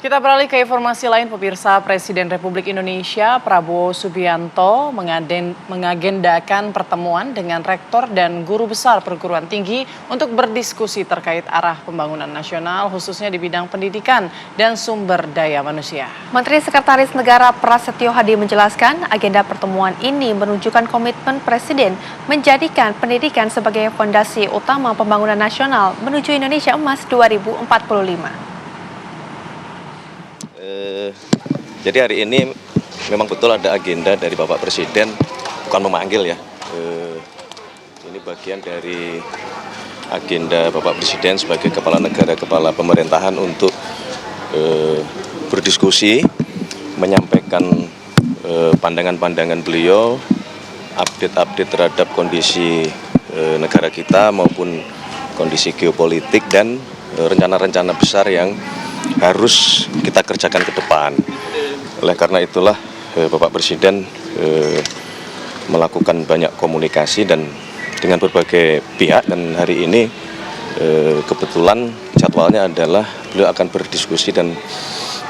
Kita beralih ke informasi lain, pemirsa. Presiden Republik Indonesia Prabowo Subianto mengagendakan pertemuan dengan rektor dan guru besar perguruan tinggi untuk berdiskusi terkait arah pembangunan nasional, khususnya di bidang pendidikan dan sumber daya manusia. Menteri Sekretaris Negara Prasetyo Hadi menjelaskan agenda pertemuan ini menunjukkan komitmen Presiden menjadikan pendidikan sebagai fondasi utama pembangunan nasional menuju Indonesia Emas 2045. Jadi hari ini memang betul ada agenda dari Bapak Presiden, bukan memanggil ya. Ini bagian dari agenda Bapak Presiden sebagai kepala negara, kepala pemerintahan untuk berdiskusi, menyampaikan pandangan-pandangan beliau, update-update terhadap kondisi negara kita maupun kondisi geopolitik dan rencana-rencana besar yang harus kita kerjakan ke depan. Oleh karena itulah Bapak Presiden melakukan banyak komunikasi dan dengan berbagai pihak, dan hari ini kebetulan jadwalnya adalah beliau akan berdiskusi dan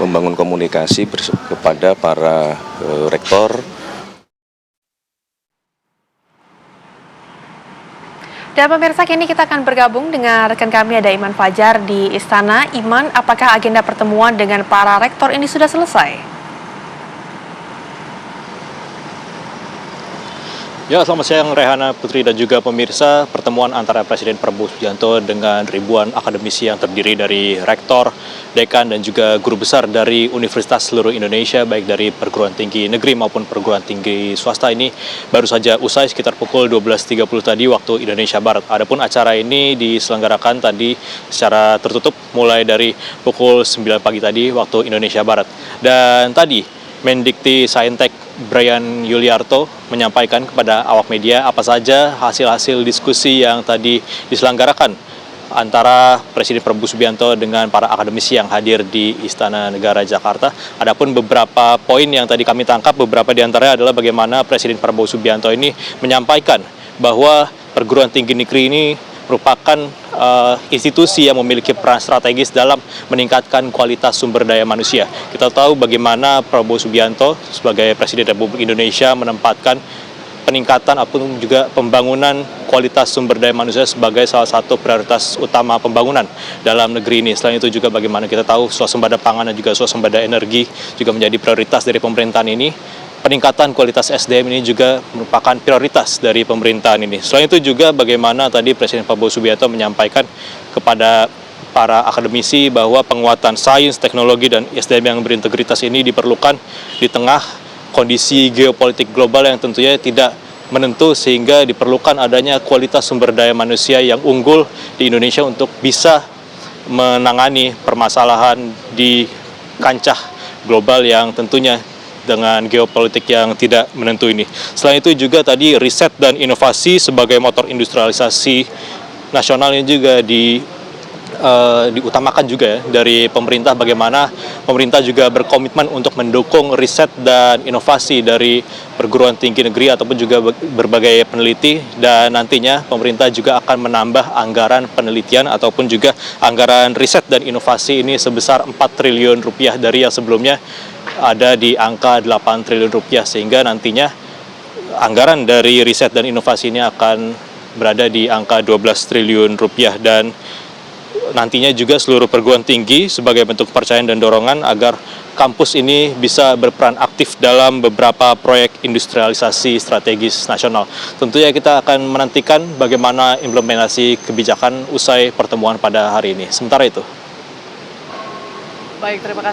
membangun komunikasi kepada para rektor. Dan pemirsa, kini kita akan bergabung dengan rekan kami, ada Iman Fajar di Istana. Iman, apakah agenda pertemuan dengan para rektor ini sudah selesai? Ya, selamat siang Rehana, Putri, dan juga pemirsa. Pertemuan antara Presiden Prabowo Subianto dengan ribuan akademisi yang terdiri dari rektor, dekan, dan juga guru besar dari universitas seluruh Indonesia, baik dari perguruan tinggi negeri maupun perguruan tinggi swasta ini baru saja usai sekitar pukul 12.30 tadi waktu Indonesia Barat. Adapun acara ini diselenggarakan tadi secara tertutup mulai dari pukul 9 pagi tadi waktu Indonesia Barat. Dan tadi Mendikti Saintek Bryan Yuliarto menyampaikan kepada awak media apa saja hasil-hasil diskusi yang tadi diselenggarakan antara Presiden Prabowo Subianto dengan para akademisi yang hadir di Istana Negara Jakarta. Adapun beberapa poin yang tadi kami tangkap, beberapa di antaranya adalah bagaimana Presiden Prabowo Subianto ini menyampaikan bahwa perguruan tinggi negeri ini merupakan institusi yang memiliki peran strategis dalam meningkatkan kualitas sumber daya manusia. Kita tahu bagaimana Prabowo Subianto sebagai Presiden Republik Indonesia menempatkan peningkatan ataupun juga pembangunan kualitas sumber daya manusia sebagai salah satu prioritas utama pembangunan dalam negeri ini. Selain itu juga bagaimana kita tahu swasembada pangan dan juga swasembada energi juga menjadi prioritas dari pemerintahan ini. Peningkatan kualitas SDM ini juga merupakan prioritas dari pemerintahan ini. Selain itu juga bagaimana tadi Presiden Prabowo Subianto menyampaikan kepada para akademisi bahwa penguatan sains, teknologi, dan SDM yang berintegritas ini diperlukan di tengah kondisi geopolitik global yang tentunya tidak menentu, sehingga diperlukan adanya kualitas sumber daya manusia yang unggul di Indonesia untuk bisa menangani permasalahan di kancah global yang tentunya dengan geopolitik yang tidak menentu ini. Selain itu juga tadi riset dan inovasi sebagai motor industrialisasi nasional ini juga diutamakan juga ya dari pemerintah, bagaimana pemerintah juga berkomitmen untuk mendukung riset dan inovasi dari perguruan tinggi negeri ataupun juga berbagai peneliti, dan nantinya pemerintah juga akan menambah anggaran penelitian ataupun juga anggaran riset dan inovasi ini sebesar 4 triliun rupiah dari yang sebelumnya ada di angka 8 triliun rupiah, sehingga nantinya anggaran dari riset dan inovasi ini akan berada di angka 12 triliun rupiah. Dan nantinya juga seluruh perguruan tinggi sebagai bentuk kepercayaan dan dorongan agar kampus ini bisa berperan aktif dalam beberapa proyek industrialisasi strategis nasional. Tentunya kita akan menantikan bagaimana implementasi kebijakan usai pertemuan pada hari ini. Sementara itu. Baik, terima kasih.